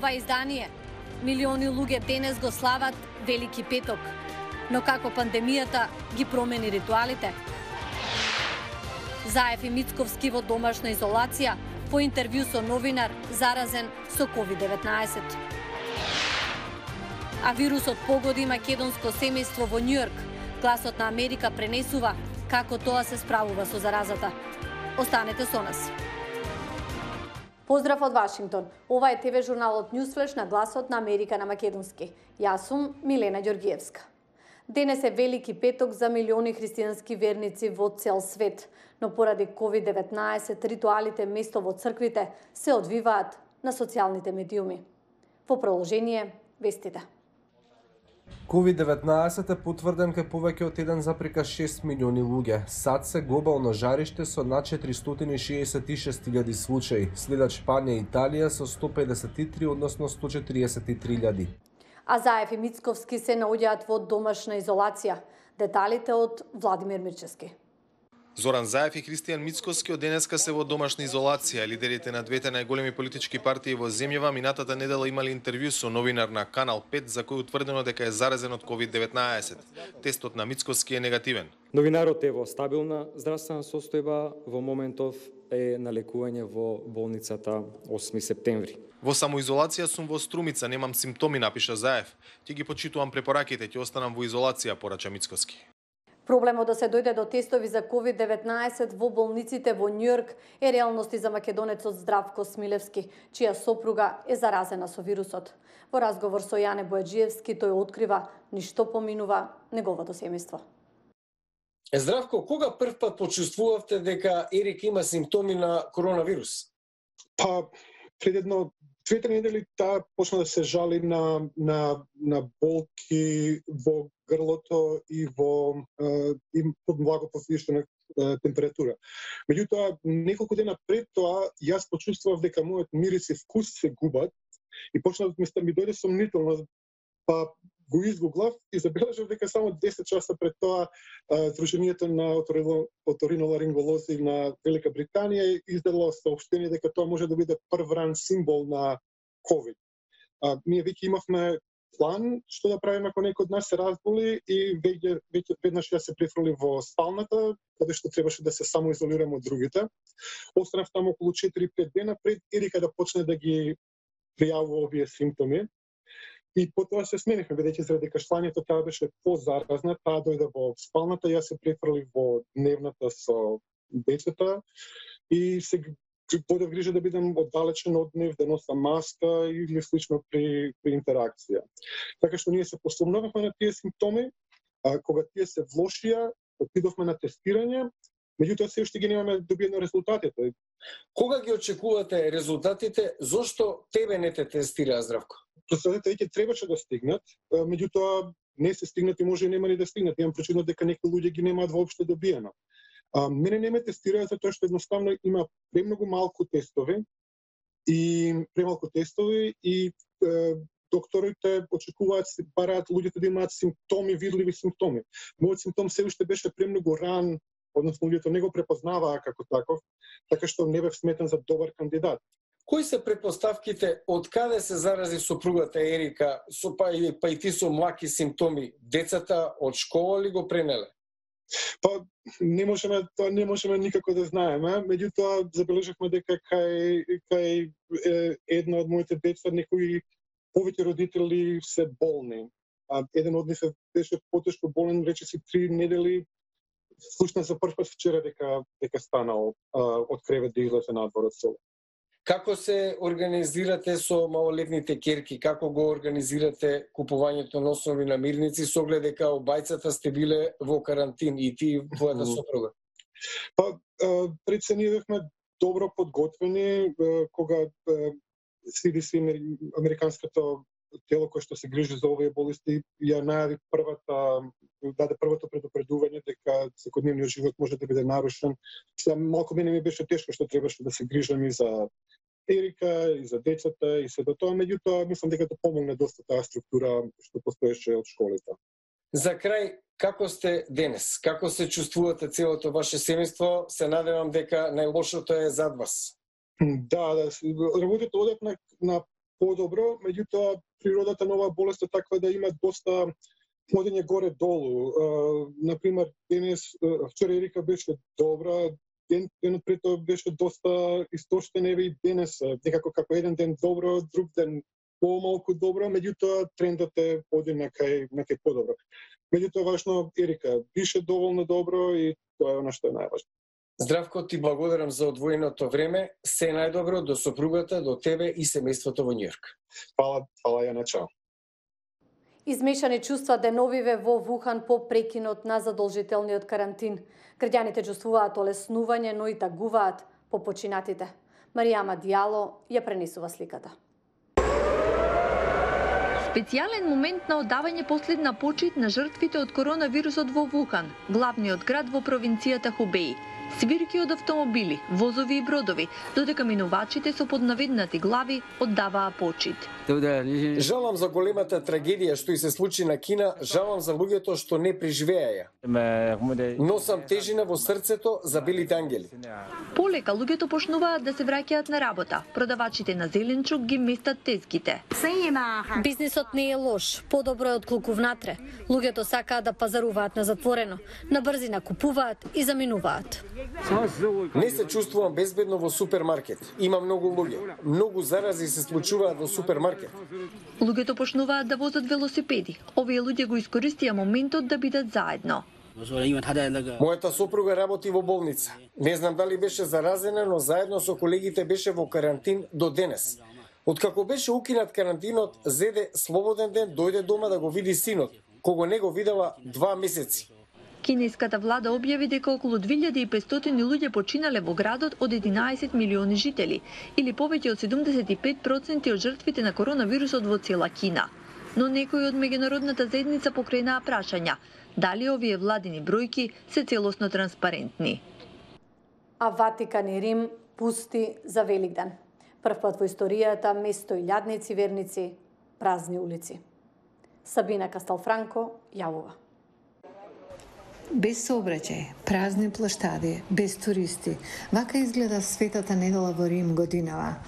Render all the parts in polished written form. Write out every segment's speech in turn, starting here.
ова издание. Милиони луѓе денес го слават Велики петок. Но како пандемијата ги промени ритуалите? Заев и Мицковски во домашна изолација по интервју со новинар заразен со COVID-19. А вирусот погоди македонско семејство во Њујорк. Гласот на Америка пренесува како тоа се справува со заразата. Останете со нас. Поздрав од Вашингтон. Ова е ТВ журналот Newsflash на Гласот на Америка на македонски. Јас сум Милена Ѓоргиевска. Денес е Велики петок за милиони христијански верници во цел свет, но поради COVID-19 ритуалите место во црквите се одвиваат на социјалните медиуми. Во продолжение, вестите. COVID-19 е потврден кај повеќе од 1,6 милиони луѓе. САД се глобално жариште со над 466.000 случаи, следат Шпанија и Италија со 153, односно 143.000. А Заев и Мицковски се наоѓаат во домашна изолација. Деталите од Владимир Мирчевски. Зоран Заев и Христијан Мицковски од денеска се во домашна изолација. Лидерите на двете најголеми политички партии во земјава минатата недела имали интервју со новинар на Канал 5 за кој утврдено дека е заразен од COVID-19. Тестот на Мицковски е негативен. Новинарот е во стабилна здравствена состојба, во моментов е на лекување во болницата 8 септември. Во самоизолација сум во Струмица, немам симптоми, напиша Заев. Ќе ги почитувам препораките, ќе останам во изолација, порача Мицковски. Проблемот да се дојде до тестови за COVID-19 во болниците во Њујорк е реалност и за македонецот Здравко Смилевски, чија сопруга е заразена со вирусот. Во разговор со Јане Бојаджиевски тој открива ништо поминува неговото семејство. Здравко, кога прв пат почувствувавте дека Ерик има симптоми на коронавирус? Пред едно 2-3 недели таа почна да се жали на болки во грлото и под благо повишена температура. Меѓутоа, неколку дена пред тоа, јас почувствував дека мојот мирис и вкус се губат и почна да ми дојде сомнително, па го изгуглав и забележав дека само 10 часа пред тоа Сдруженијето на оториноларинголози на Велика Британија издело соопштение дека тоа може да биде првран символ на COVID. Ние веќе имавме план што да правиме ако некој од нас се разболи и веќе веднаш ја се префрли во спалната, каде што требаше да се самоизолираме од другите. Останав таму околу 4-5 дена пред Ерика да почне да ги пријавува овие симптоми. И потоа се сменихме, бидејќи заради кашлањето таа беше позаразна, таа дојде во спалната, јас се префрлив во дневната со децата и се водев грижа да бидам оддалечен од нив, да носам маска или слично при интеракција. Така што ние се посомнувавме на тие симптоми, кога тие се влошија, отидовме на тестирање, меѓутоа се уште ги немаме добиено резултатите. Кога ги очекувате резултатите? Зошто тебе не те тестираа, Здравко? Резултатите веќе требаше да стигнат, меѓутоа не се стигнат и може и нема ни да стигнат. Имам причина дека некои луѓе ги немаат воопште добиено. Мене не ме тестираа затоа што едноставно има премногу малку тестови и докторите очекуваат бараат луѓето да имаат симптоми, видливи симптоми. Мојот симптом се уште беше премногу ран, односно луѓето не го препознаваа како таков, така што не бев сметен за добар кандидат. Кои се претпоставките од каде се зарази сопругата Ерика, па и ти со млаки симптоми? Децата од школа ли го пренеле? Не можеме никако да знаеме, меѓутоа забележавме дека кај една од моите деца некои повеќе родители се болни. Еден од нив беше потешко болен, речиси 3 недели. Слушна за прв пат вчера дека станал од кревет да излезе надвор од соба. Како се организирате со малолетните ќерки? Како го организирате купувањето на основни намирници со оглед дека обајцата сте биле во карантин и ти твојата сопруга? Преценивавме добро подготвени кога CDC, американското тело кое што се грижи за овие болести, ја најави даде првото предупредување дека секојдневниот живот може да биде нарушен. Малку мене ми беше тешко што требаше да се грижам и за Ерика, и за децата, и се до тоа, меѓутоа мислам дека тоа помогне доста таа структура што постоеше од школите. За крај, како сте денес? Како се чувствувате целото ваше семејство? Се надевам дека најлошото е зад вас. Да, работите одат на подобро, меѓутоа природата на оваа болест е таква да има доста ходење горе-долу. Например, денес, вчера Ерика беше добра, денот пред тоа беше доста истоштен, еве и денес, некако како еден ден добро, друг ден помалку добро, меѓутоа трендот е оди некај подобро. Меѓутоа важно, Ерика, бише доволно добро и тоа е она што е најважно. Здравко, ти благодарам за одвоеното време. Се најдобро до сопругата, до тебе и семејството во Њујорк. Фала, Јана, чао. Измешани чувства деновиве во Вухан по прекинот на задолжителниот карантин. Граѓаните чувствуваат олеснување, но и тагуваат по починатите. Маријама Дијало ја пренесува сликата. Специјален момент на оддавање последна почит на жртвите од коронавирусот во Вухан, главниот град во провинцијата Хубеј. Свирки од автомобили, возови и бродови, додека минувачите со поднаведнати глави оддаваа почит. Жалам за големата трагедија што и се случи на Кина, жалам за луѓето што не преживеа ја. Носам тежина во срцето за белите ангели. Полека луѓето почнуваат да се враќаат на работа. Продавачите на зеленчук ги местат тезгите. Бизнисот не е лош, подобро е отколку внатре. Луѓето сакаат да пазаруваат на затворено, на брзина купуваат и заминуваат. Не се чувствувам безбедно во супермаркет. Има многу луѓе. Многу зарази се случуваат во супермаркет. Луѓето почнуваат да возат велосипеди. Овие луѓе го искористија моментот да бидат заедно. Мојата сопруга работи во болница. Не знам дали беше заразена, но заедно со колегите беше во карантин до денес. Откако беше укинат карантинот, зеде слободен ден, дојде дома да го види синот, кого не го видела 2 месеци. Кинеската влада објави дека околу 2500 луѓе починале во градот од 11 милиони жители, или повеќе од 75% од жртвите на коронавирусот во цела Кина. Но некои од меѓународната заедница покренаа прашања дали овие владини бројки се целосно транспарентни. А Ватикан и Рим пусти за Великден. Прв пат во историјата место илјадници верници, празни улици. Сабина Касталфранко јавува. Без сообраќај, празни плоштади, без туристи, вака изгледа светата недела во Рим годинава.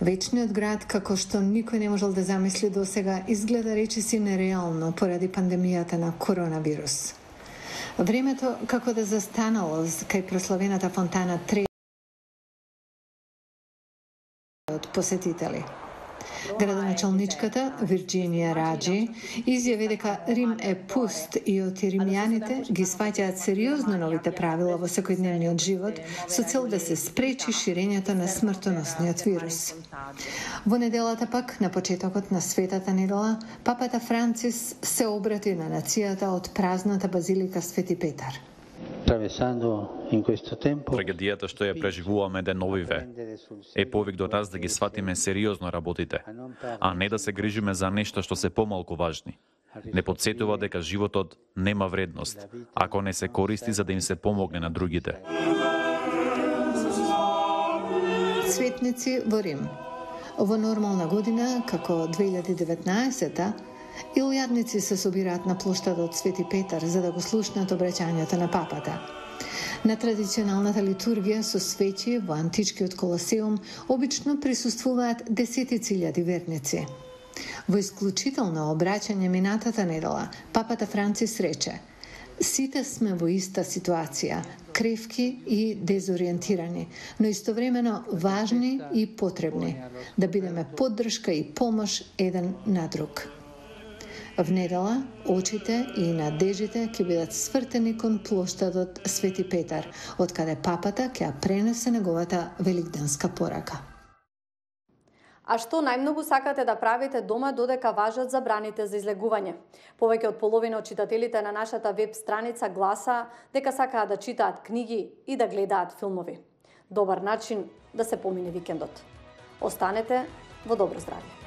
Вечниот град, како што никој не можел да замисли досега, изгледа речиси нереално поради пандемијата на коронавирус. Времето како да застанало кај прославената фонтана Треви од посетители. Градоначалничката Вирџинија Раџи изјави дека Рим е пуст и од римјаните ги сваќаат сериозно новите правила во секојдневниот живот со цел да се спречи ширењето на смртоносниот вирус. Во неделата пак, на почетокот на Светата недела, папата Францис се обрати на нацијата од празната базилика Свети Петар. Трагедијата што ја преживуваме деновиве е повик до нас да ги сватиме сериозно работите, а не да се грижиме за нешта што се помалку важни. Не подсетува дека животот нема вредност, ако не се користи за да им се помогне на другите. Светници во Рим. Во нормална година, како 2019-та, илјадници се собираат на плоштадот Свети Петар за да го слушнат обраќањето на папата. На традиционалната литургија со свеќи во античкиот Колосеум обично присуствуваат десетици илјади верници. Во исклучително обраќање минатата недела, папата Францис рече: "Сите сме во иста ситуација, кревки и дезориентирани, но истовремено важни и потребни, да бидеме поддршка и помош еден на друг." В недела, очите и надежите ќе бидат свртени кон плоштадот Свети Петар, од каде папата ќе ја пренесе неговата великденска порака. А што најмногу сакате да правите дома додека важат забраните за излегување? Повеќе од половина од читателите на нашата веб страница гласа дека сакаат да читаат книги и да гледаат филмови. Добар начин да се помине викендот. Останете во добро здравје.